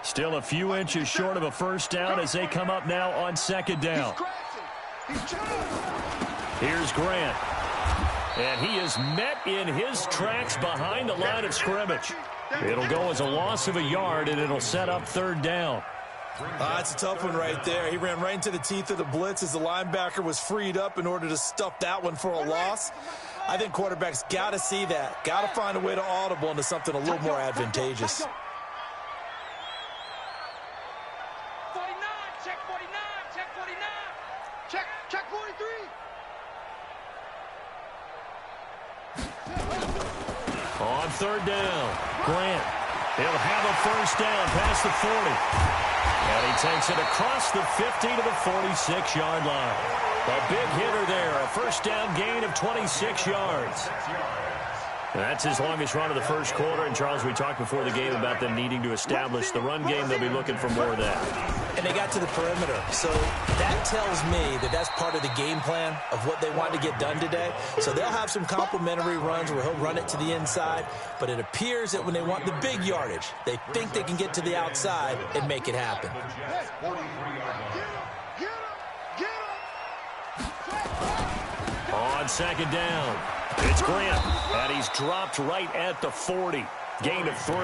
Still a few inches short of a first down as they come up now on second down. Here's Grant. And he is met in his tracks behind the line of scrimmage. It'll go as a loss of a yard, and it'll set up third down. That's a tough one right there. He ran right into the teeth of the blitz as the linebacker was freed up in order to stuff that one for a loss. I think quarterbacks got to see that. Got to find a way to audible into something a little more advantageous. 49, check 49, check 49. Check 43. On third down, Grant. He'll have a first down past the 40. And he takes it across the 50 to the 46-yard line. A big hitter there, a first down gain of 26 yards. That's his longest run of the first quarter. And, Charles, we talked before the game about them needing to establish the run game. They'll be looking for more of that. And they got to the perimeter. So that tells me that that's part of the game plan of what they want to get done today. So they'll have some complementary runs where he'll run it to the inside. But it appears that when they want the big yardage, they think they can get to the outside and make it happen. On second down, it's Grant, and he's dropped right at the 40. Gain of 3.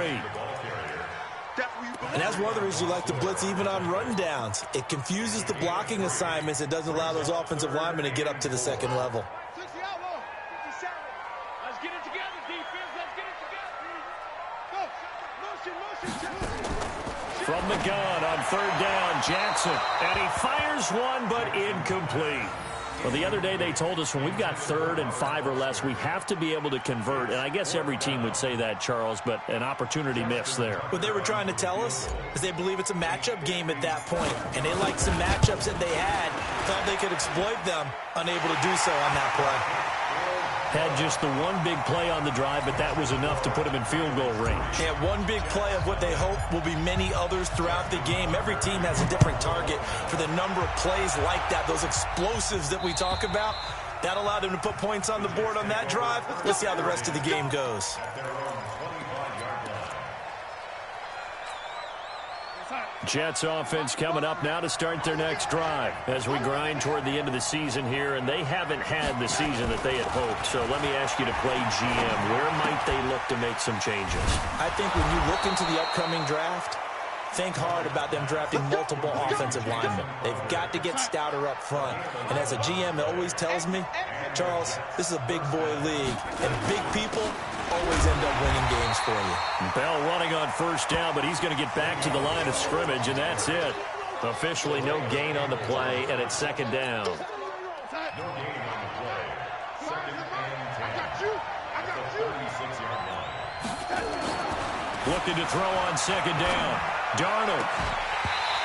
And that's one of the reasons you like to blitz even on rundowns. It confuses the blocking assignments. It doesn't allow those offensive linemen to get up to the second level. Let's get it together, defense. Let's get it together. Go. From the gun on third down, Jackson. And he fires one, but incomplete. Well, the other day they told us when we've got 3rd and 5 or less, we have to be able to convert. And I guess every team would say that, Charles, but an opportunity missed there. What they were trying to tell us is they believe it's a matchup game at that point. And they liked some matchups that they had, thought they could exploit them, unable to do so on that play. Had just the one big play on the drive, but that was enough to put him in field goal range. Yeah, one big play of what they hope will be many others throughout the game. Every team has a different target for the number of plays like that, those explosives that we talk about. That allowed them to put points on the board on that drive. Let's see how the rest of the game goes. Jets offense coming up now to start their next drive as we grind toward the end of the season here, and they haven't had the season that they had hoped. So let me ask you to play GM. Where might they look to make some changes? I think when you look into the upcoming draft, think hard about them drafting multiple offensive linemen. They've got to get stouter up front. And as a GM, it always tells me, Charles, this is a big boy league, and big people always end up winning games for you. Bell running on first down, but he's going to get back to the line of scrimmage, and that's it. Officially no gain on the play, and it's second down. Looking to throw on second down. Darnold.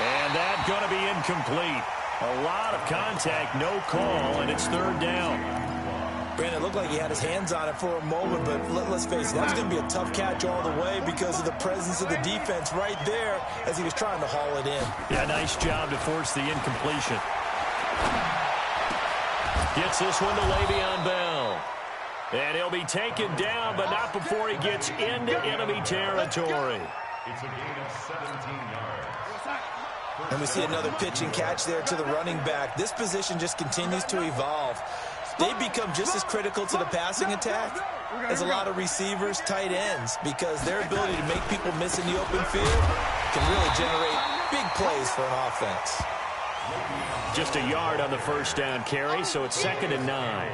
And that's going to be incomplete. A lot of contact, no call, and it's third down. Brandon, it looked like he had his hands on it for a moment, but let's face it, that was going to be a tough catch all the way because of the presence of the defense right there as he was trying to haul it in. Yeah, nice job to force the incompletion. Gets this one to Le'Veon Bell. And he'll be taken down, but not before he gets into enemy territory. It's a gain of 17 yards. And we see another pitch and catch there to the running back. This position just continues to evolve. They become just as critical to the passing attack as a lot of receivers, tight ends, because their ability to make people miss in the open field can really generate big plays for an offense. Just a yard on the first down carry, so it's 2nd and 9.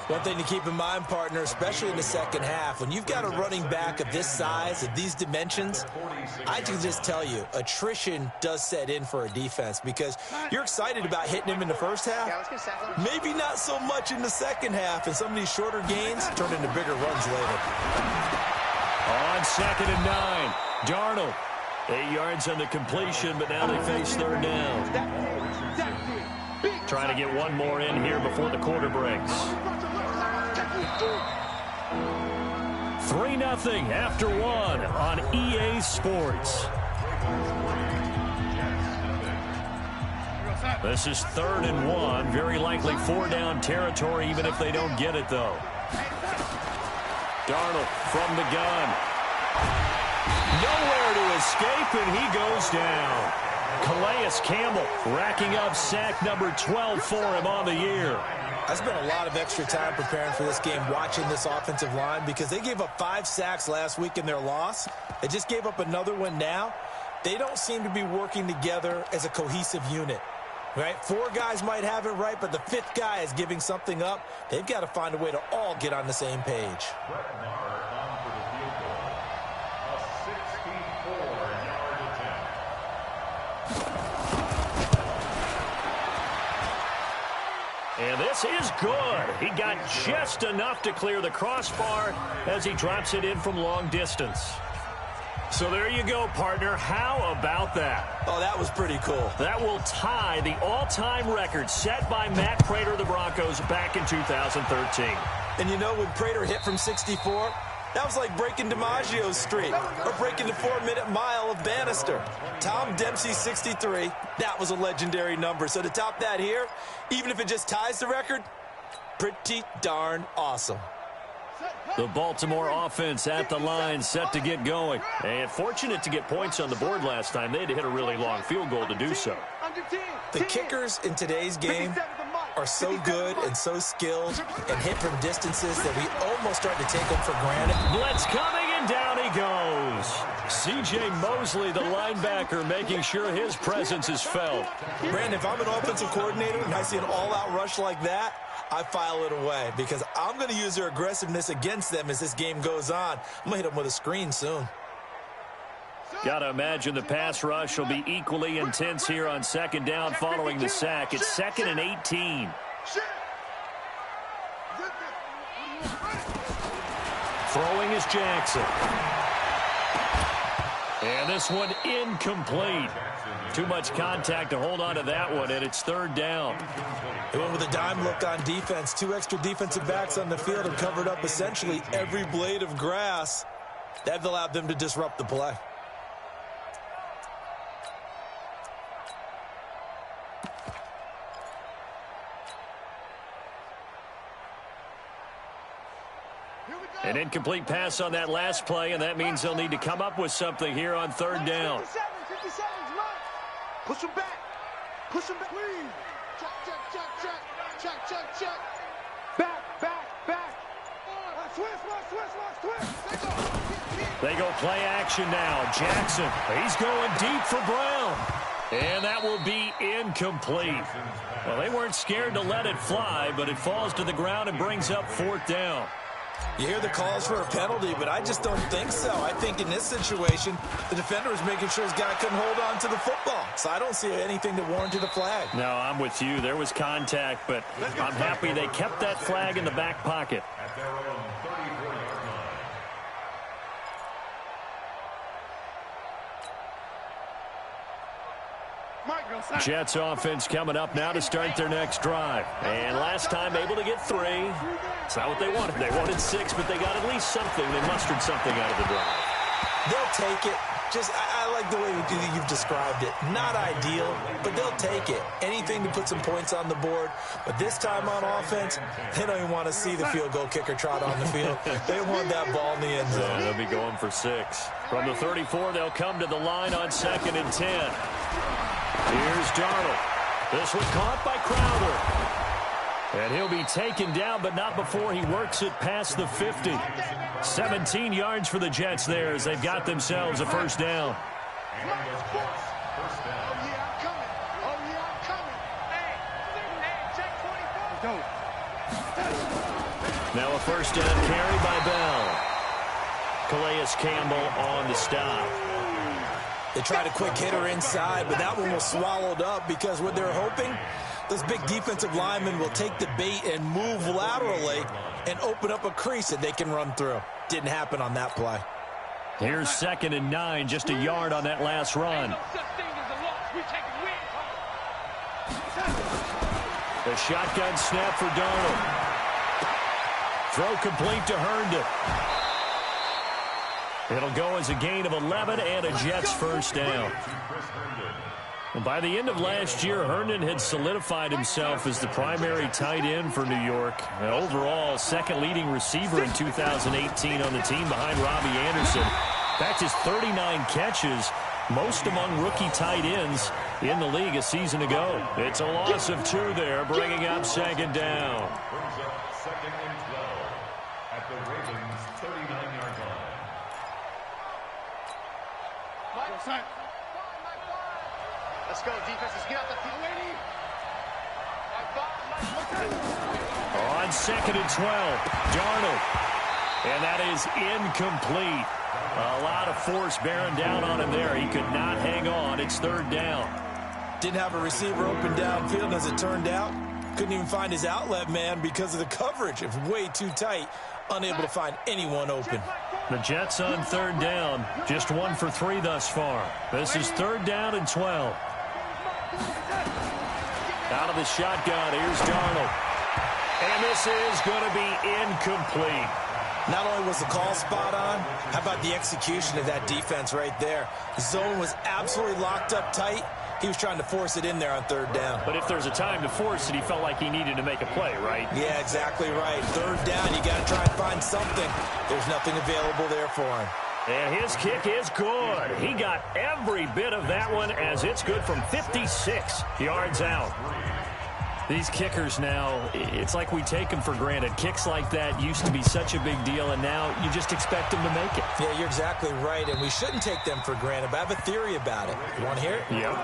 One thing to keep in mind, partner, especially in the second half, when you've got a running back of this size, of these dimensions, I can just tell you, attrition does set in for a defense because you're excited about hitting him in the first half. Maybe not so much in the second half, and some of these shorter gains turn into bigger runs later. On 2nd and 9, Darnold. 8 yards on the completion, but now they face third down. Trying to get one more in here before the quarter breaks. 3-0 after 1 on EA Sports. This is 3rd and 1. Very likely 4-down territory, even if they don't get it, though. Darnold from the gun. Nowhere to escape, and he goes down. Calais Campbell racking up sack number 12 for him on the year. I spent a lot of extra time preparing for this game, watching this offensive line, because they gave up 5 sacks last week in their loss. They just gave up another one now. They don't seem to be working together as a cohesive unit, right? 4 guys might have it right, but the 5th guy is giving something up. They've got to find a way to all get on the same page. And this is good. He got just enough to clear the crossbar as he drops it in from long distance. So there you go, partner. How about that? Oh, that was pretty cool. That will tie the all-time record set by Matt Prater of the Broncos back in 2013. And you know, when Prater hit from 64, that was like breaking DiMaggio's streak or breaking the 4-minute mile of Bannister. Tom Dempsey's 63, that was a legendary number. So to top that here, even if it just ties the record, pretty darn awesome. The Baltimore offense at the line, set to get going. And fortunate to get points on the board last time. They had to hit a really long field goal to do so. The kickers in today's game are so good and so skilled and hit from distances that we almost start to take them for granted. Blitz coming, and down he goes. C.J. Mosley, the linebacker, making sure his presence is felt. Brandon, if I'm an offensive coordinator and I see an all-out rush like that, I file it away because I'm going to use their aggressiveness against them as this game goes on. I'm going to hit them with a screen soon. Got to imagine the pass rush will be equally intense here on second down following the sack. It's 2nd and 18. Throwing is Jackson. And this one incomplete. Too much contact to hold on to that one, and it's 3rd down. They went with a dime look on defense. 2 extra defensive backs on the field and covered up essentially every blade of grass. That allowed them to disrupt the play. An incomplete pass on that last play, and that means they'll need to come up with something here on 3rd down. 57's right. Push him back. Push him back. Please. Check, check, check, check. Check, check, check. Back, back, back. Twist. They go play action now. Jackson, he's going deep for Brown. And that will be incomplete. Well, they weren't scared to let it fly, but it falls to the ground and brings up 4th down. You hear the calls for a penalty, but I just don't think so. I think in this situation, the defender was making sure his guy couldn't hold on to the football. So I don't see anything that warranted a flag. No, I'm with you. There was contact, but I'm happy they kept that flag in the back pocket. At their own 34-yard line. Jets offense coming up now to start their next drive. And last time able to get 3. It's not what they wanted. They wanted 6, but they got at least something. They mustered something out of the drive. They'll take it. Just, I like the way you've described it. Not ideal, but they'll take it. Anything to put some points on the board. But this time on offense, they don't even want to see the field goal kicker trot on the field. They want that ball in the end zone. Yeah, they'll be going for 6. From the 34, they'll come to the line on 2nd and 10. Here's Darnold. This one caught by Crowder. And he'll be taken down, but not before he works it past the 50. 17 yards for the Jets there as they've got themselves a 1st down. Now a 1st down carry by Bell. Calais Campbell on the stop. They tried a quick hitter inside, but that one was swallowed up because what they're hoping, those big defensive linemen will take the bait and move laterally and open up a crease that they can run through. Didn't happen on that play. Here's 2nd and 9, just a yard on that last run. The shotgun snap for Darnold. Throw complete to Herndon. It'll go as a gain of 11 and a Jets 1st down. Well, by the end of last year, Herndon had solidified himself as the primary tight end for New York. And overall, 2nd leading receiver in 2018 on the team behind Robbie Anderson. In fact, his 39 catches, most among rookie tight ends in the league a season ago. It's a loss of 2 there, bringing up second down. Brings up 2nd and 12 at the Ravens' 39-yard line. Let's go, defense. Let's get out the field. On 2nd and 12, Darnold. And that is incomplete. A lot of force bearing down on him there. He could not hang on. It's 3rd down. Didn't have a receiver open downfield, as it turned out. Couldn't even find his outlet man because of the coverage. It was way too tight. Unable to find anyone open. The Jets on 3rd down. Just 1 for 3 thus far. This is 3rd down and 12. Out of the shotgun, here's Darnold. And this is going to be incomplete. Not only was the call spot on, how about the execution of that defense right there? The zone was absolutely locked up tight. He was trying to force it in there on 3rd down. But if there's a time to force it, he felt like he needed to make a play, right? Yeah, exactly right. 3rd down, you got to try and find something. There's nothing available there for him. And his kick is good. He got every bit of that one, as it's good from 56 yards out. These kickers now, it's like we take them for granted. Kicks like that used to be such a big deal, and now you just expect them to make it. Yeah, you're exactly right, and we shouldn't take them for granted, but I have a theory about it. You want to hear it? Yeah.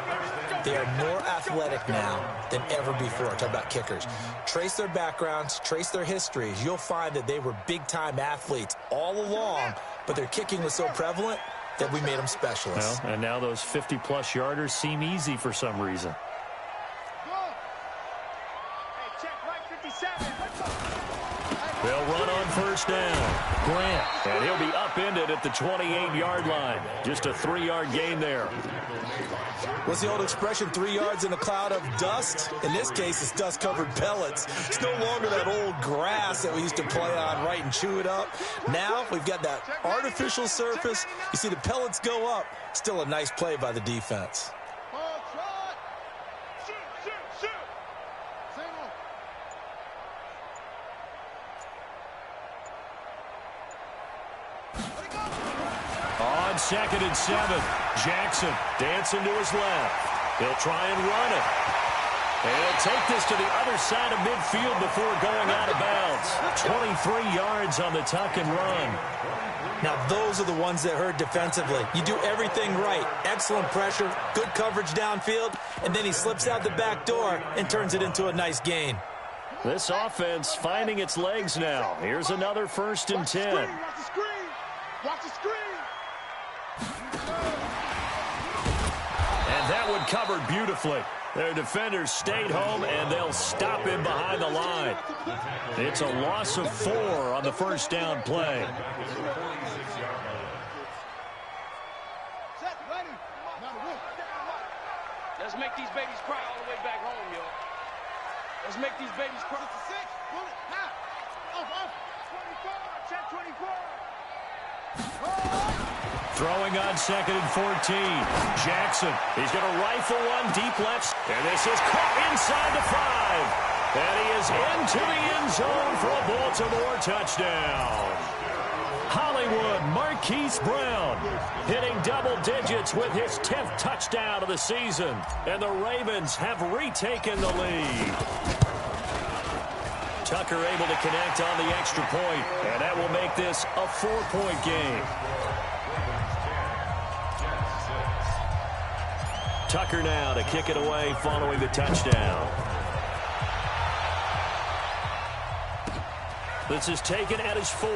They are more athletic now than ever before. Talk about kickers. Trace their backgrounds, trace their histories. You'll find that they were big-time athletes all along, but their kicking was so prevalent that we made them specialists. Well, and now those 50-plus yarders seem easy for some reason. They'll run on 1st down. Grant. And he'll be upended at the 28-yard line. Just a 3-yard gain there. What's the old expression, 3 yards in a cloud of dust? In this case, it's dust-covered pellets. It's no longer that old grass that we used to play on, right, and chew it up. Now we've got that artificial surface. You see the pellets go up. Still a nice play by the defense. On 2nd and 7, Jackson dancing to his left. He'll try and run it. And he'll take this to the other side of midfield before going out of bounds. 23 yards on the tuck and run. Now, those are the ones that hurt defensively. You do everything right. Excellent pressure, good coverage downfield, and then he slips out the back door and turns it into a nice gain. This offense finding its legs now. Here's another 1st and 10. Watch the screen. Watch the screen. And that one covered beautifully. Their defenders stayed home, and they'll stop him behind the line. It's a loss of 4 on the 1st down play. Let's make these babies cry all the way back home, yo. Let's make these babies cry. 6, bullet, off. 24, check 24. Throwing on 2nd and 14. Jackson, he's going to rifle one deep left. And this is caught inside the 5. And he is into the end zone for a Baltimore touchdown. Hollywood Marquise Brown hitting double digits with his 10th touchdown of the season. And the Ravens have retaken the lead. Tucker able to connect on the extra point, and that will make this a 4-point game. Tucker now to kick it away following the touchdown. This is taken at his 4.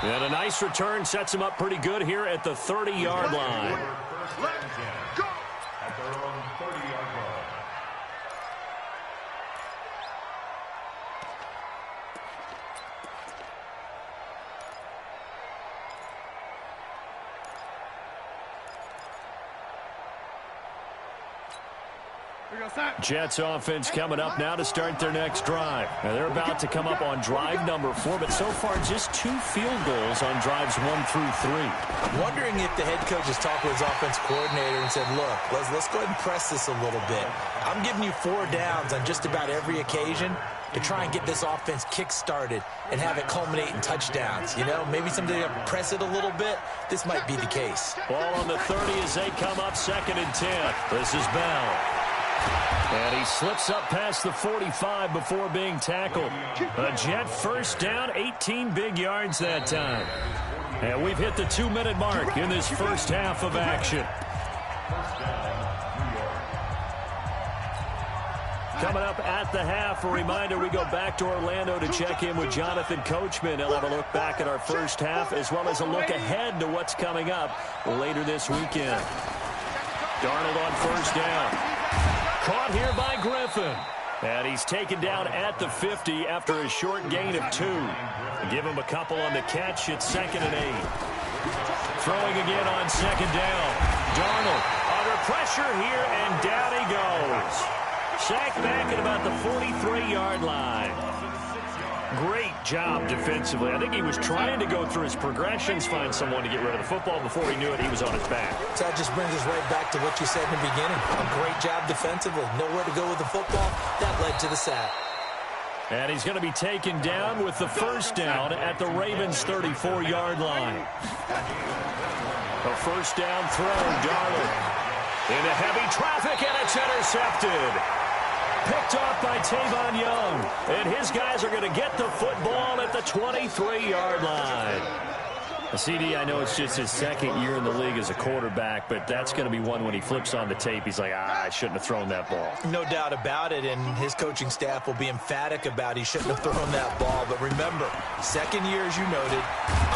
And a nice return sets him up pretty good here at the 30-yard line. Let's go. At their own 30-yard line. Jets offense coming up now to start their next drive. Now they're about to come up on drive number 4, but so far just 2 field goals on drives 1 through 3. Wondering if the head coach has talked with his offense coordinator and said, look, let's go ahead and press this a little bit. I'm giving you 4 downs on just about every occasion. to try and get this offense kick-started and have it culminate in touchdowns. You know, maybe something to press it a little bit. This might be the case. Ball on the 30 as they come up 2nd and 10. This is Bell. And he slips up past the 45 before being tackled. A Jet first down, 18 big yards that time. And we've hit the 2-minute mark in this first half of action. Coming up at the half, a reminder, we go back to Orlando to check in with Jonathan Coachman. He'll have a look back at our first half as well as a look ahead to what's coming up later this weekend. Darnold on first down. Caught here by Griffin. And he's taken down at the 50 after a short gain of 2. Give him a couple on the catch. It's 2nd and 8. Throwing again on 2nd down. Darnold under pressure here, and down he goes. Sacked back at about the 43-yard line. Great job defensively. I think he was trying to go through his progressions, find someone to get rid of the football. Before he knew it, he was on his back. So that just brings us right back to what you said in the beginning. A great job defensively. Nowhere to go with the football. That led to the sack. And he's going to be taken down with the first down at the Ravens' 34-yard line. A first down throw, Darnold. Into heavy traffic, and it's intercepted. Picked off by Tavon Young. And his guys are going to get the football at the 23-yard line. CD, I know it's just his 2nd year in the league as a quarterback, but that's going to be one when he flips on the tape. He's like, I shouldn't have thrown that ball. No doubt about it, and his coaching staff will be emphatic about he shouldn't have thrown that ball. But remember, 2nd year, as you noted,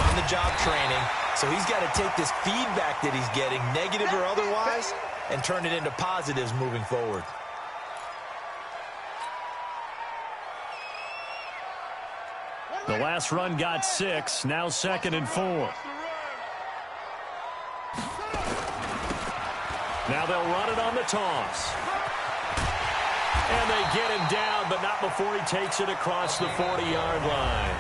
on-the-job training. So he's got to take this feedback that he's getting, negative or otherwise, and turn it into positives moving forward. The last run got 6. Now 2nd and 4. Now they'll run it on the toss. And they get him down, but not before he takes it across the 40-yard line.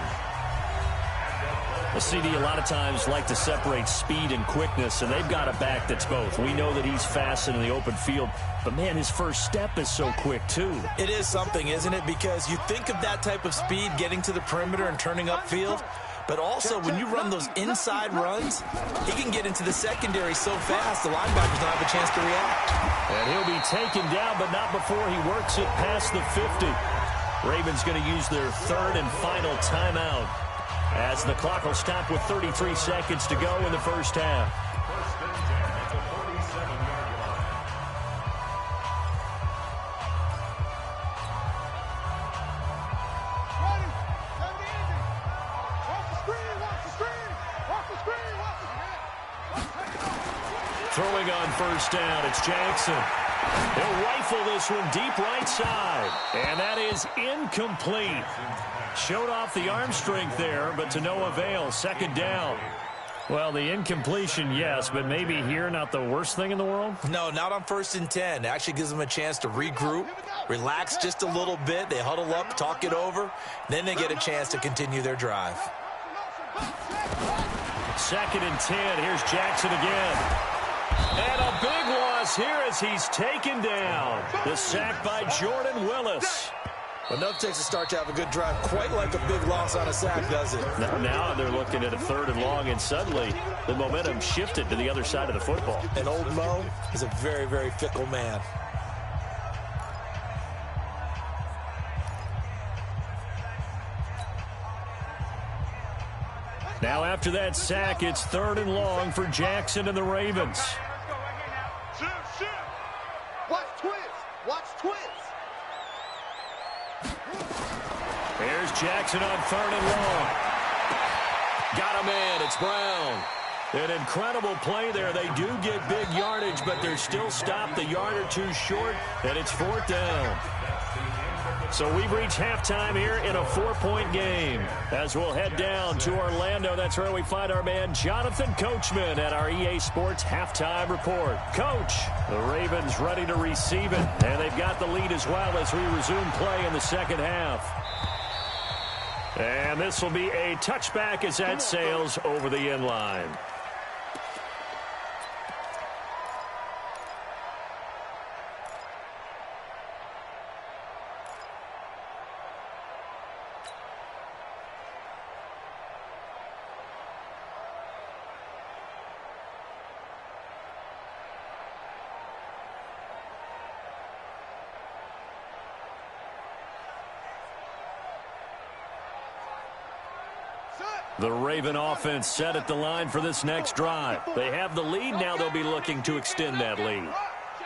The CD a lot of times like to separate speed and quickness, and they've got a back that's both. We know that he's fast in the open field, but, man, his first step is so quick, too. It is something, isn't it? Because you think of that type of speed getting to the perimeter and turning upfield, but also when you run those inside runs, he can get into the secondary so fast the linebackers don't have a chance to react. And he'll be taken down, but not before he works it past the 50. Ravens going to use their 3rd and final timeout, as the clock will stop with 33 seconds to go in the first half. Throwing on first down, it's Jackson. He'll rifle this one deep right side, and that is incomplete. Showed off the arm strength there, but to no avail. 2nd down. Well, the incompletion, yes, but maybe here not the worst thing in the world? No, not on 1st and 10. It actually gives them a chance to regroup, relax just a little bit. They huddle up, talk it over. Then they get a chance to continue their drive. 2nd and 10. Here's Jackson again. And a big loss here as he's taken down. The sack by Jordan Willis. Enough takes a start to have a good drive. Quite like a big loss on a sack, does it? Now they're looking at a 3rd and long, and suddenly the momentum shifted to the other side of the football. And old Mo is a very, very fickle man. Now after that sack, it's 3rd and long for Jackson and the Ravens. Watch twins. Watch twins. Here's Jackson on 3rd and long. Got a man. It's Brown. An incredible play there. They do get big yardage, but they're still stopped a yard or two short, and it's 4th down. So we've reached halftime here in a 4-point game. As we'll head down to Orlando, that's where we find our man Jonathan Coachman at our EA Sports Halftime Report. Coach, the Ravens ready to receive it, and they've got the lead as well as we resume play in the second half. And this will be a touchback as that sails over the end line. The Raven offense set at the line for this next drive. They have the lead. Now they'll be looking to extend that lead.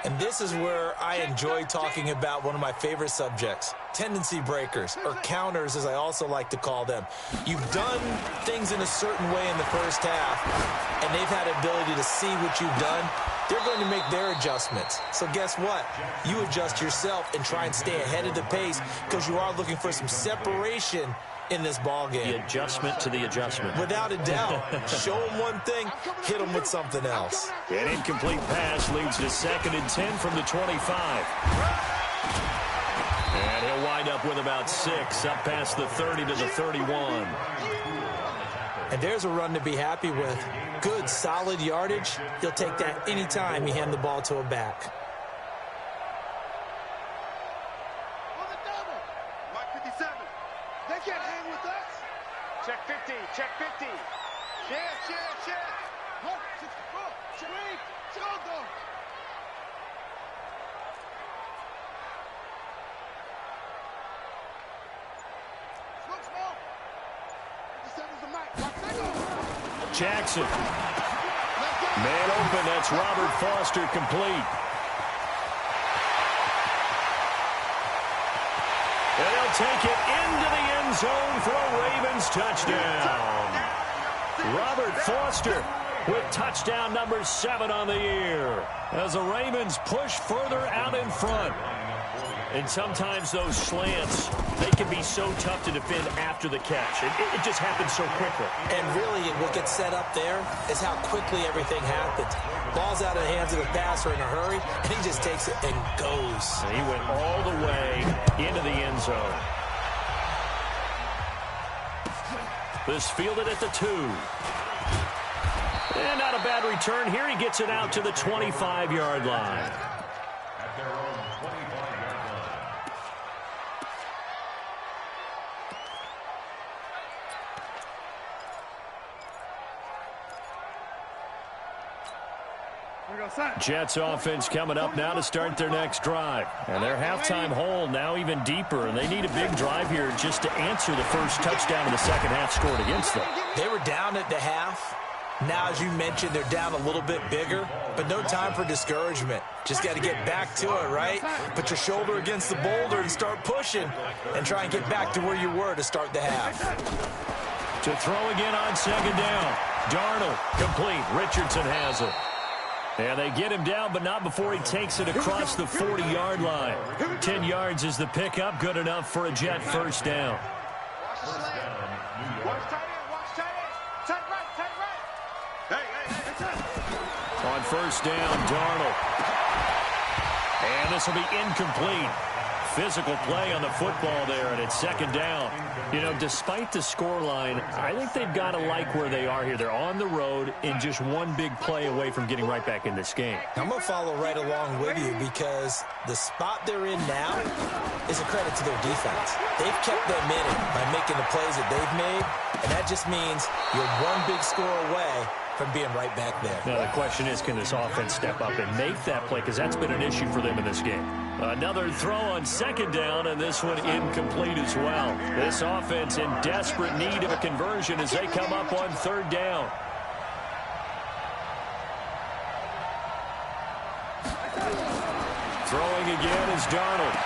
And this is where I enjoy talking about one of my favorite subjects, tendency breakers, or counters as I also like to call them. You've done things in a certain way in the first half, and they've had the ability to see what you've done. They're going to make their adjustments. So guess what? You adjust yourself and try and stay ahead of the pace because you are looking for some separation in this ball game. The adjustment to the adjustment. Without a doubt. Show them one thing, hit them with something else. An incomplete pass leads to 2nd and 10 from the 25. And he'll wind up with about 6, up past the 30 to the 31. And there's a run to be happy with. Good, solid yardage. He'll take that anytime you hand the ball to a back. They can't hang with us. Check 50. Check 50. Share. Go. Smoke. 57's the mic. Jackson. Man open. That's Robert Foster complete. And he'll take it into the end zone for a Ravens touchdown. Robert Foster with touchdown number 7 on the year as the Ravens push further out in front. And sometimes those slants, they can be so tough to defend after the catch. It just happens so quickly. And really, what gets set up there is how quickly everything happens. Ball's out of the hands of the passer in a hurry, and he just takes it and goes. And he went all the way into the end zone. This fielded at the 2. And not a bad return here. He gets it out to the 25-yard line. At their own 25-yard line. Jets offense coming up now to start their next drive. And their halftime hole now even deeper. And they need a big drive here just to answer the first touchdown in the second half scored against them. They were down at the half. Now, as you mentioned, they're down a little bit bigger, but no time for discouragement. Just got to get back to it, right? Put your shoulder against the boulder and start pushing and try and get back to where you were to start the half. To throw again on 2nd down. Darnold complete. Richardson has it. And they get him down, but not before he takes it across the 40-yard line. 10 yards is the pickup. Good enough for a Jet first down. Watch tight end. Tight right. Hey. On first down, Darnold. And this will be incomplete. Physical play on the football there, and it's 2nd down. You know, despite the scoreline, I think they've got to like where they are here. They're on the road and just one big play away from getting right back in this game. I'm going to follow right along with you because the spot they're in now is a credit to their defense. They've kept them in it by making the plays that they've made, and that just means you're one big score away from being right back there. Now, the question is, can this offense step up and make that play? Because that's been an issue for them in this game. Another throw on 2nd down, and this one incomplete as well. This offense in desperate need of a conversion as they come up on 3rd down. Throwing again is Darnold.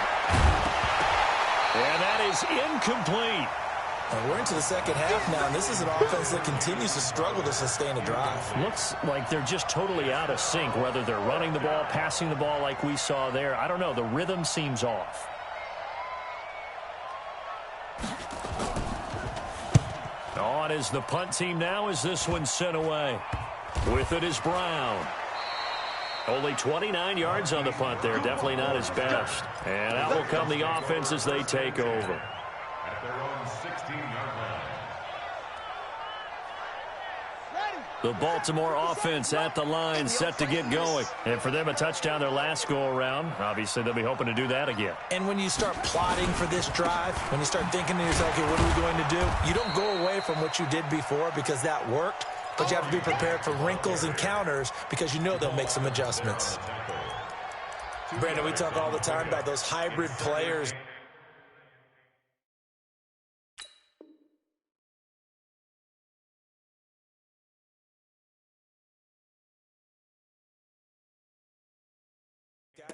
And that is incomplete. And we're into the second half now, and this is an offense that continues to struggle to sustain a drive. Looks like they're just totally out of sync, whether they're running the ball, passing the ball like we saw there. I don't know. The rhythm seems off. On is the punt team now as this one's sent away. With it is Brown. Only 29 yards on the punt there. Definitely not his best. And out will come the offense as they take over. At their own 16-yard line. The Baltimore offense at the line, set to get going. And for them, a touchdown their last go-around. Obviously, they'll be hoping to do that again. And when you start plotting for this drive, when you start thinking to yourself, okay, what are we going to do? You don't go away from what you did before because that worked, but you have to be prepared for wrinkles and counters because you know they'll make some adjustments. Brandon, we talk all the time about those hybrid players.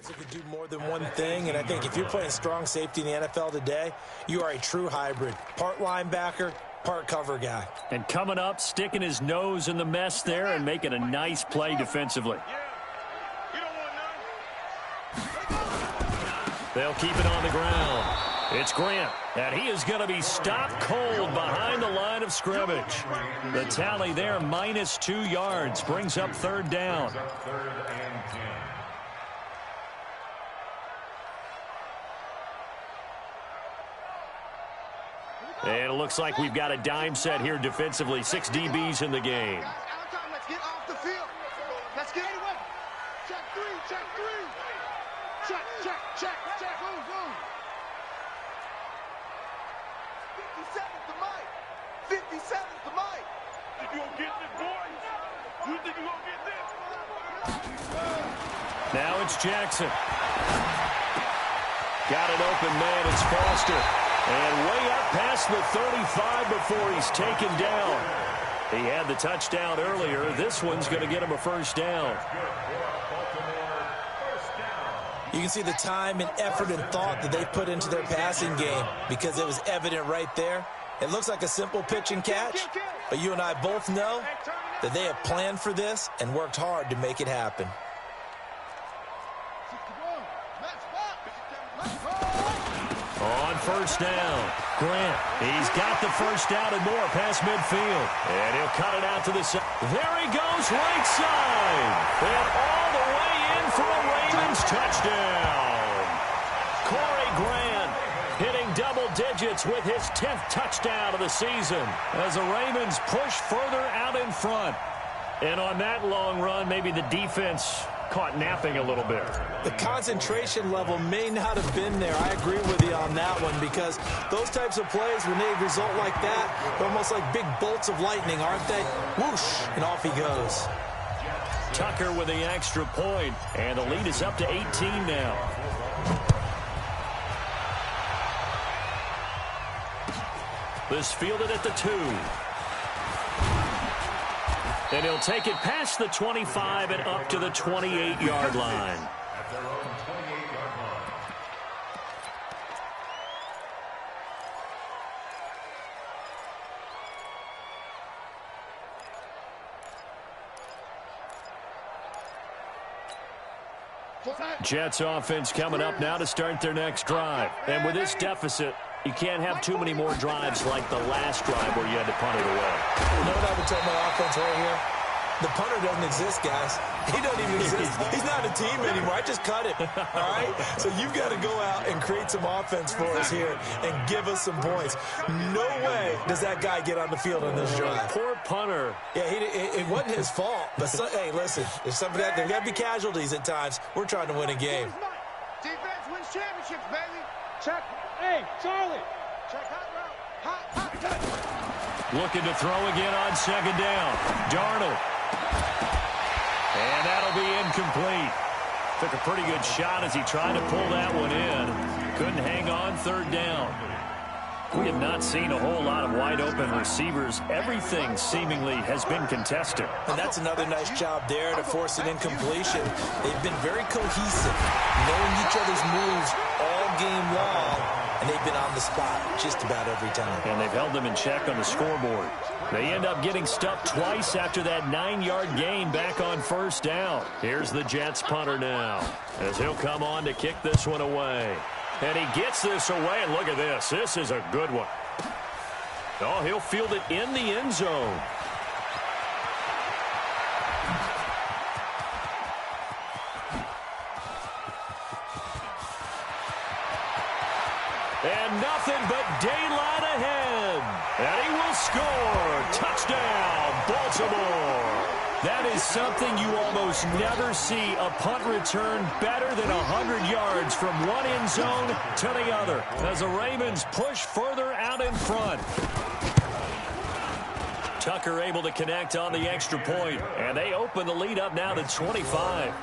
That could do more than one thing, and I think if you're playing strong safety in the NFL today, you are a true hybrid. Part linebacker, part cover guy. And coming up, sticking his nose in the mess there and making a nice play defensively. They'll keep it on the ground. It's Grant, and he is going to be stopped cold behind the line of scrimmage. The tally there, -2 yards, brings up 3rd down. And it looks like we've got a dime set here defensively. 6 DBs in the game. Let's get off the field. Let's get away. Check 3, check 3. Check, check, check, check. Move, move. 57's the mic. 57's the mic. Think you gonna get this, boys? You think you gonna get this? Now it's Jackson. Got an open man. It's Foster. And way up past the 35 before he's taken down. He had the touchdown earlier. This one's going to get him a 1st down. You can see the time and effort and thought that they put into their passing game because it was evident right there. It looks like a simple pitch and catch, but you and I both know that they have planned for this and worked hard to make it happen. On 1st down, Grant. He's got the 1st down and more past midfield. And he'll cut it out to the side. There he goes, right side. And all the way in for a Ravens touchdown. Corey Grant hitting double digits with his 10th touchdown of the season as the Ravens push further out in front. And on that long run, maybe the defense caught napping a little bit. The concentration level may not have been there. I agree with you on that one because those types of plays, when they result like that, they're almost like big bolts of lightning, aren't they? Whoosh, and off he goes. Tucker with the extra point, and the lead is up to 18 now. This fielded at the 2. And he'll take it past the 25 and up to the 28-yard line. Jets offense coming up now to start their next drive. And with this deficit, you can't have too many more drives like the last drive where you had to punt it away. You know what I would tell my offense right here? The punter doesn't exist, guys. He doesn't even exist. He's not a team anymore. I just cut him, all right? So you've got to go out and create some offense for us here and give us some points. No way does that guy get on the field on this drive. Poor punter. Yeah, it wasn't his fault. But, hey, listen, there's something that there got to be casualties at times. We're trying to win a game. Defense wins championships, baby. Check. Hey, Charlie. Check hot route. Hot, hot, hot. Looking to throw again on 2nd down. Darnold. And that'll be incomplete. Took a pretty good shot as he tried to pull that one in. Couldn't hang on 3rd down. We have not seen a whole lot of wide-open receivers. Everything seemingly has been contested. And that's another nice job there to force an incompletion. They've been very cohesive, knowing each other's moves all game long, and they've been on the spot just about every time. And they've held them in check on the scoreboard. They end up getting stuffed twice after that 9-yard gain back on 1st down. Here's the Jets punter now as he'll come on to kick this one away. And he gets this away, and look at this. This is a good one. Oh, he'll field it in the end zone. And nothing but daylight ahead. And he will score. Touchdown, Baltimore. That is something you almost never see. A punt return better than 100 yards from one end zone to the other as the Ravens push further out in front. Tucker able to connect on the extra point, and they open the lead up now to 25.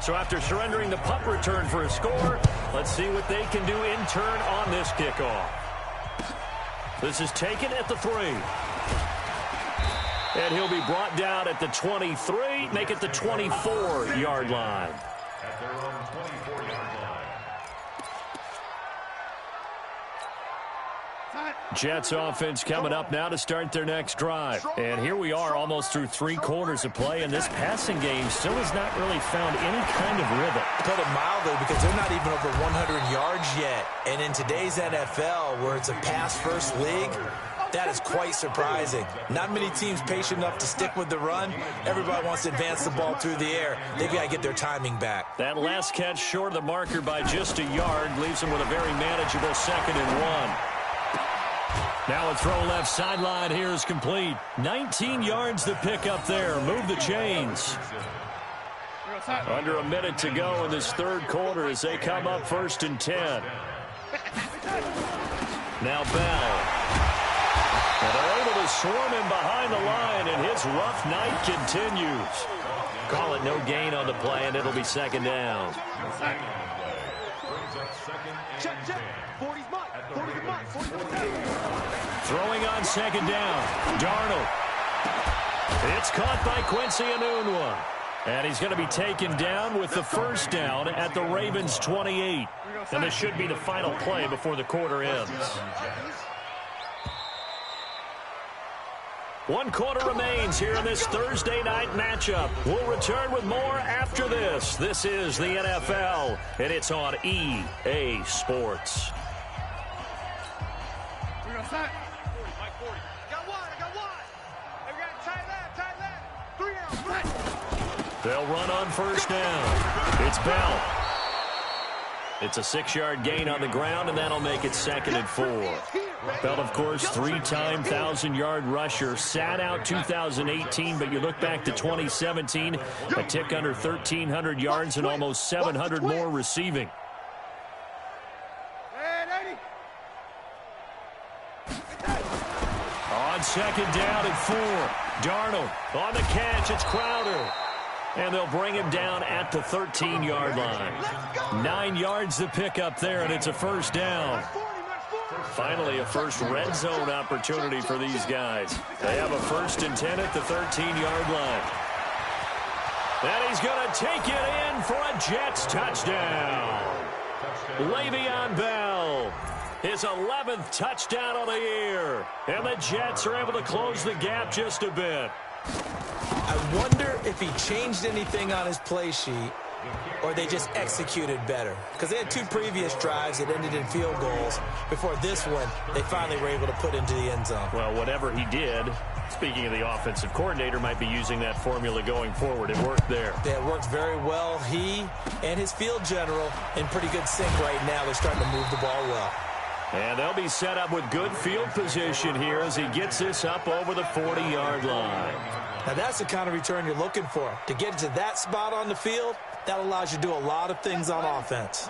So after surrendering the punt return for a score, let's see what they can do in turn on this kickoff. This is taken at the 3. And he'll be brought down at the 23, make it the 24-yard line. At their own 24-yard line. Jets offense coming up now to start their next drive. And here we are almost through 3 quarters of play, and this passing game still has not really found any kind of rhythm. Put it mildly, because they're not even over 100 yards yet. And in today's NFL, where it's a pass-first league, that is quite surprising. Not many teams patient enough to stick with the run. Everybody wants to advance the ball through the air. They've got to get their timing back. That last catch short of the marker by just a yard leaves them with a very manageable 2nd and 1. Now a throw left sideline here is complete. 19 yards to pick up there. Move the chains. Under a minute to go in this 3rd quarter as they come up 1st and 10. Now Bell. And they're able to swarm him behind the line, and his rough night continues. Call it no gain on the play, and it'll be 2nd down. Check, check. 40's mine. 40's mine. 40's Throwing on 2nd down. Darnold. It's caught by Quincy Enunwa. And he's going to be taken down with the 1st down at the Ravens' 28. And this should be the final play before the quarter ends. 1 quarter remains here in this Thursday night matchup. We'll return with more after this. This is the NFL, and it's on EA Sports. They'll run on 1st down. It's Bell. It's a 6-yard gain on the ground, and that'll make it 2nd and 4. Bell, of course, 3-time 1,000-yard rusher. Sat out 2018, but you look back to 2017, a tick under 1,300 yards and almost 700 more receiving. On 2nd down and 4. Darnold on the catch. It's Crowder. And they'll bring him down at the 13-yard line. 9 yards to pick up there, and it's a 1st down. Finally, a first red zone opportunity for these guys. They have a 1st and 10 at the 13-yard line. And he's going to take it in for a Jets touchdown. Le'Veon Bell, his 11th touchdown of the year. And the Jets are able to close the gap just a bit. I wonder if he changed anything on his play sheet or they just executed better. Because they had 2 previous drives that ended in field goals. Before this one, they finally were able to put into the end zone. Well, whatever he did, speaking of the offensive coordinator, might be using that formula going forward. It worked there. Yeah, it worked very well. He and his field general in pretty good sync right now. They're starting to move the ball well. And they'll be set up with good field position here as he gets this up over the 40-yard line. Now, that's the kind of return you're looking for. To get to that spot on the field, that allows you to do a lot of things on offense.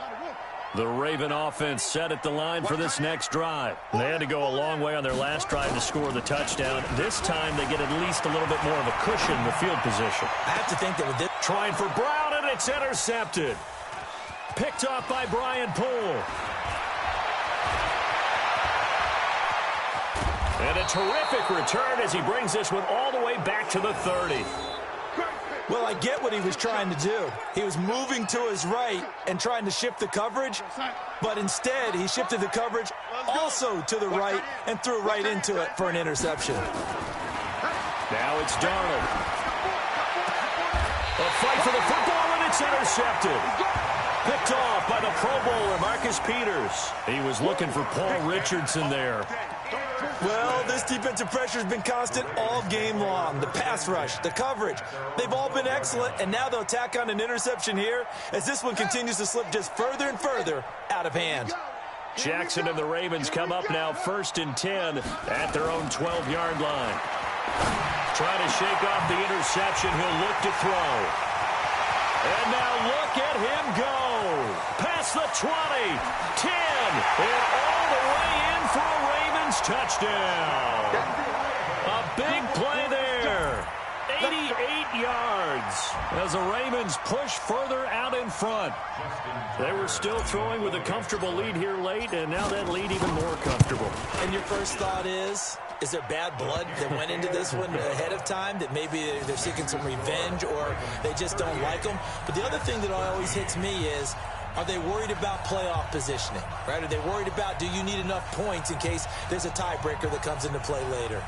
The Raven offense set at the line for this next drive. They had to go a long way on their last drive to score the touchdown. This time, they get at least a little bit more of a cushion with field position. I have to think that with this... Trying for Brown, and it's intercepted. Picked off by Brian Poole. And a terrific return as he brings this one all the way back to the 30. Well, I get what he was trying to do. He was moving to his right and trying to shift the coverage, but instead he shifted the coverage also to the right and threw right into it for an interception. Now it's Darnold. A fight for the football, and it's intercepted. Picked off by the Pro Bowler, Marcus Peters. He was looking for Paul Richardson there. Well, this defensive pressure has been constant all game long. The pass rush, the coverage, they've all been excellent, and now they'll tack on an interception here as this one continues to slip just further and further out of hand. Jackson and the Ravens come up now 1st and 10 at their own 12-yard line. Trying to shake off the interception. He'll look to throw. And now look at him go. Past the 20, 10, and all the way in for a Ravens touchdown. A big play there. 88 yards as the Ravens push further out in front. They were still throwing with a comfortable lead here late, and now that lead even more comfortable. And your first thought is, Is there bad blood that went into this one ahead of time, that maybe they're seeking some revenge, or they just don't like them? But the other thing that always hits me is, are they worried about playoff positioning, right? Are they worried about, do you need enough points in case there's a tiebreaker that comes into play later?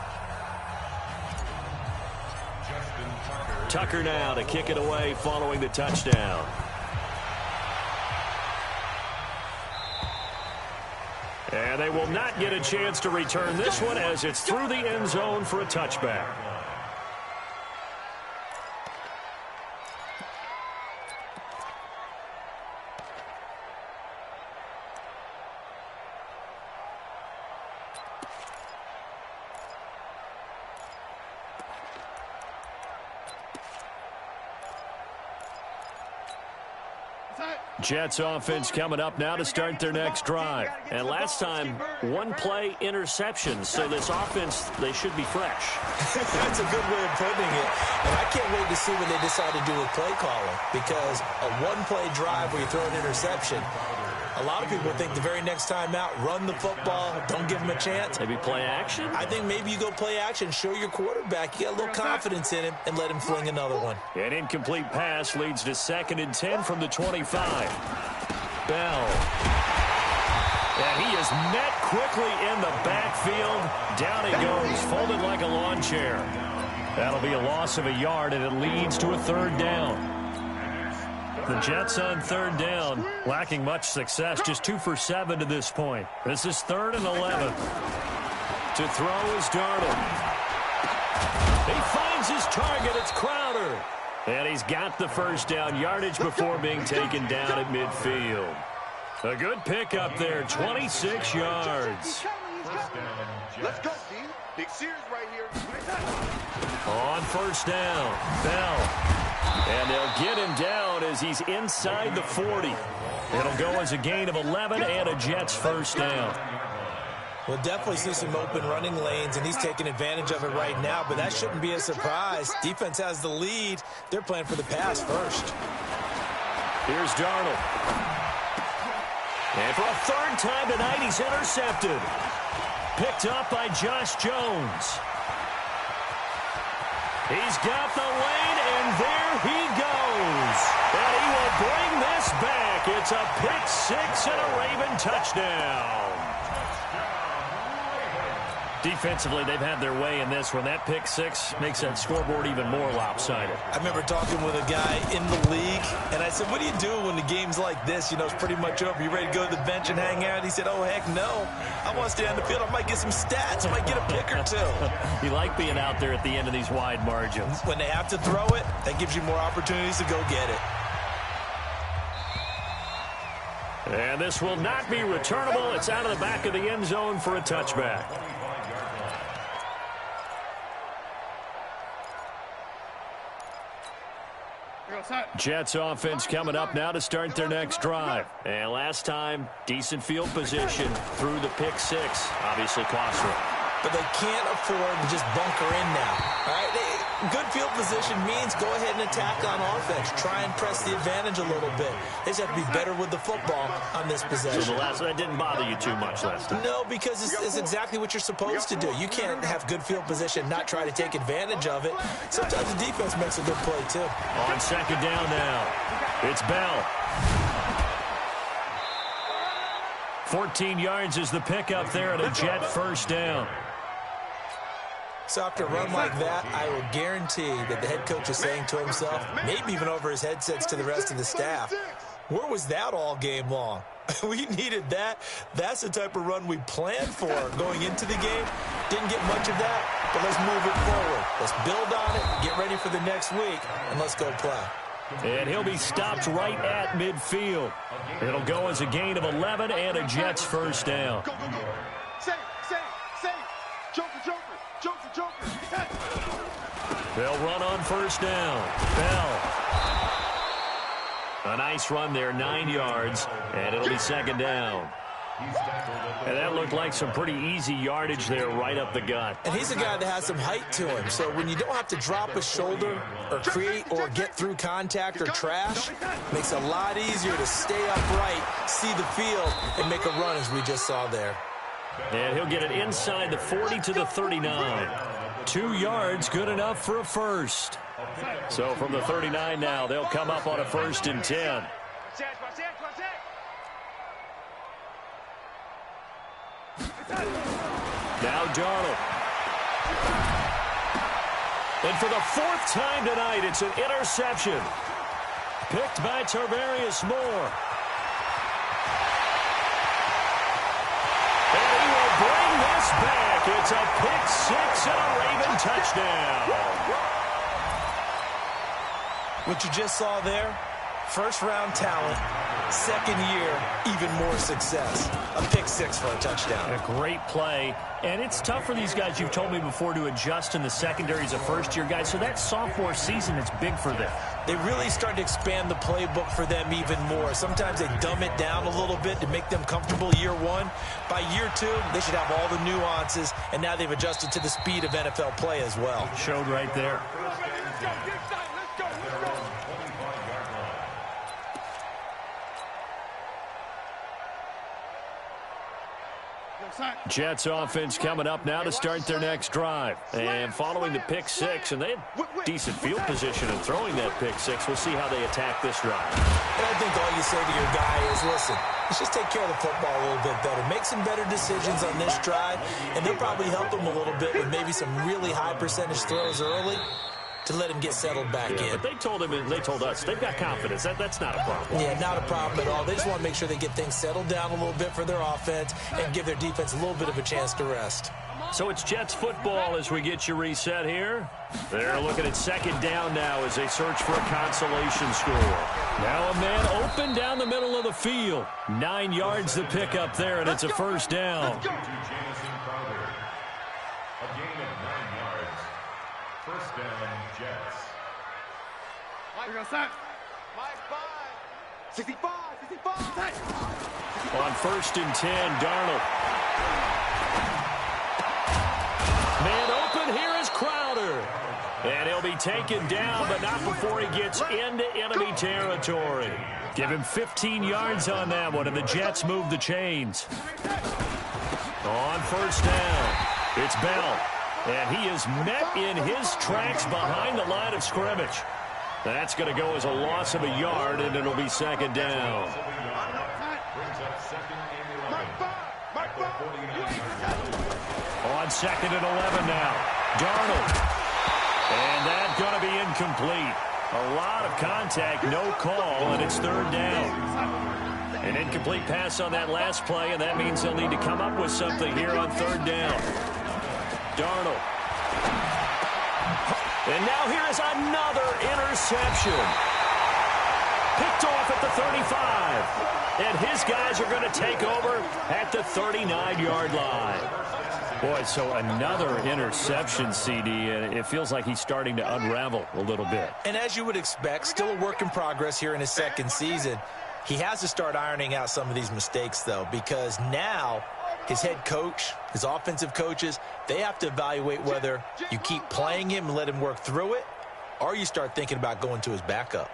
Tucker now to kick it away following the touchdown. And they will not get a chance to return this one as it's through the end zone for a touchback. Jets offense coming up now to start their next drive. And last time, one play interception. So this offense, they should be fresh. That's a good way of putting it. And I can't wait to see what they decide to do with play calling. Because a one-play drive where you throw an interception, a lot of people think the very next time out, run the football, don't give them a chance. Maybe play action? I think maybe you go play action, show your quarterback you got a little confidence in him, and let him fling another one. An incomplete pass leads to 2nd and 10 from the 25. Bell. And he is met quickly in the backfield. Down he goes, folded like a lawn chair. That'll be a loss of a yard, and it leads to a 3rd down. The Jets on 3rd down, lacking much success, just 2 for 7 to this point. This is 3rd and 11. To throw is Darnold. He finds his target. It's Crowder. And he's got the 1st down yardage before being taken down at midfield. A good pickup there, 26 yards. Let's go, D. Big Sears right here. On 1st down, Bell. And they'll get him down as he's inside the 40. It'll go as a gain of 11 and a Jets 1st down. We'll definitely see some open running lanes, and he's taking advantage of it right now, but that shouldn't be a surprise. Defense has the lead. They're playing for the pass first. Here's Darnold. And for a 3rd time tonight, he's intercepted. Picked up by Josh Jones. He's got the lane, and there he goes. And he will bring this back. It's a pick 6 and a Raven touchdown. Defensively, they've had their way in this one. That pick 6 makes that scoreboard even more lopsided. I remember talking with a guy in the league, and I said, what do you do when the game's like this? You know, it's pretty much over. You ready to go to the bench and hang out? He said, oh, heck no. I want to stay on the field. I might get some stats. I might get a pick or 2. You like being out there at the end of these wide margins. When they have to throw it, that gives you more opportunities to go get it. And this will not be returnable. It's out of the back of the end zone for a touchback. Jets offense coming up now to start their next drive. And last time, decent field position through the pick 6. Obviously costly. But they can't afford to just bunker in now. All right? Good field position means go ahead and attack on offense. Try and press the advantage a little bit. They just have to be better with the football on this possession. So that didn't bother you too much last time? No, because it's exactly what you're supposed to do. You can't have good field position, not try to take advantage of it. Sometimes the defense makes a good play, too. On 2nd down now, it's Bell. 14 yards is the pickup there at a Jet 1st down. So after a run like that, I will guarantee that the head coach is saying to himself, maybe even over his headsets to the rest of the staff, where was that all game long? We needed that. That's the type of run we planned for going into the game. Didn't get much of that, but let's move it forward. Let's build on it, get ready for the next week, and let's go play. And he'll be stopped right at midfield. It'll go as a gain of 11 and a Jets 1st down. Go, go, go. Safe. Joker. They'll run on 1st down. Bell. A nice run there, 9 yards, and it'll be 2nd down. And that looked like some pretty easy yardage there right up the gut. And he's a guy that has some height to him. So when you don't have to drop a shoulder or create or get through contact or trash, makes it a lot easier to stay upright, see the field, and make a run as we just saw there. And he'll get it inside the 40 to the 39. 2 yards, good enough for a first. So from the 39 now, they'll come up on a 1st and 10. Now Darnold. And for the 4th time tonight, it's an interception. Picked by Tarvarius Moore. And he will bring this back. It's a pick 6 and a Raven touchdown. What you just saw there, first-round talent, second year, even more success. A pick 6 for a touchdown. A great play. And it's tough for these guys, you've told me before, to adjust in the secondary as a first-year guy. So that sophomore season is big for them. They really start to expand the playbook for them even more. Sometimes they dumb it down a little bit to make them comfortable year 1. By year 2, they should have all the nuances, and now they've adjusted to the speed of NFL play as well. Showed right there. Jets offense coming up now to start their next drive. And following the pick 6, and they had decent field position in throwing that pick 6. We'll see how they attack this drive. And I think all you say to your guy is, listen, let's just take care of the football a little bit better. Make some better decisions on this drive, and they'll probably help them a little bit with maybe some really high percentage throws early to let him get settled back in. But they told him, and they told us, they've got confidence. That's not a problem. Yeah, not a problem at all. They just want to make sure they get things settled down a little bit for their offense and give their defense a little bit of a chance to rest. So it's Jets football as we get you reset here. They're looking at 2nd down now as they search for a consolation score. Now a man open down the middle of the field. 9 yards to pick up there, and it's a 1st down. First down, Jets. We're going to set. 65. On 1st and 10, Darnold. Man open, here is Crowder. And he'll be taken down, but not before he gets into enemy territory. Give him 15 yards on that one, and the Jets move the chains. On 1st down, it's Bell. And he is met in his tracks behind the line of scrimmage. That's going to go as a loss of a yard, and it'll be 2nd down. On 2nd and 11 now. Darnold. And that's going to be incomplete. A lot of contact, no call, and it's 3rd down. An incomplete pass on that last play, and that means they'll need to come up with something here on 3rd down. Darnold. And now here is another interception. Picked off at the 35. And his guys are going to take over at the 39-yard line. Boy, so another interception, CD, and it feels like he's starting to unravel a little bit. And as you would expect, still a work in progress here in his 2nd season. He has to start ironing out some of these mistakes, though, because now his head coach, his offensive coaches, they have to evaluate whether you keep playing him and let him work through it, or you start thinking about going to his backup.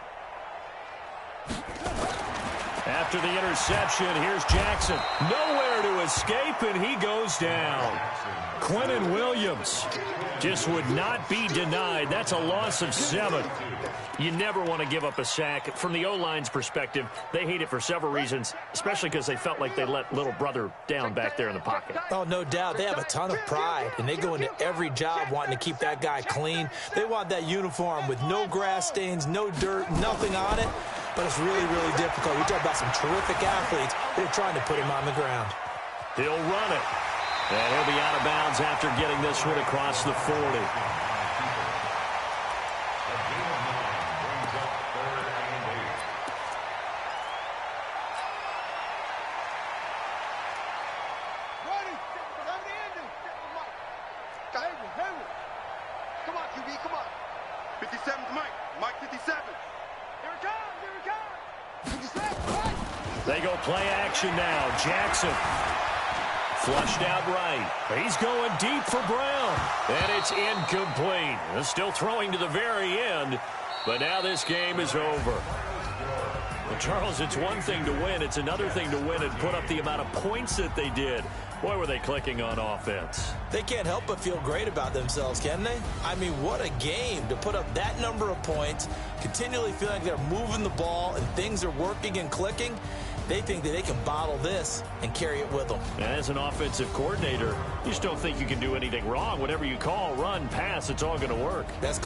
After the interception, here's Jackson. Nowhere to escape, and he goes down. Quentin Williams just would not be denied. That's a loss of 7. You never want to give up a sack. From the O-line's perspective, they hate it for several reasons, especially because they felt like they let little brother down back there in the pocket. Oh, no doubt. They have a ton of pride, and they go into every job wanting to keep that guy clean. They want that uniform with no grass stains, no dirt, nothing on it. But it's really, really difficult. We talk about some terrific athletes. They're trying to put him on the ground. He'll run it. And he'll be out of bounds after getting this one across the 40. Come on, QB, come on. 57's Mike. Mike 57. Here it comes, 57, Mike. They go play action now. Jackson. Flushed out right. He's going deep for Brown. And it's incomplete. Still throwing to the very end. But now this game is over. Well, Charles, it's one thing to win. It's another thing to win and put up the amount of points that they did. Boy, were they clicking on offense. They can't help but feel great about themselves, can they? I mean, what a game to put up that number of points, continually feel like they're moving the ball and things are working and clicking. They think that they can bottle this and carry it with them. And as an offensive coordinator, you just don't think you can do anything wrong. Whatever you call, run, pass, it's all going to work. That's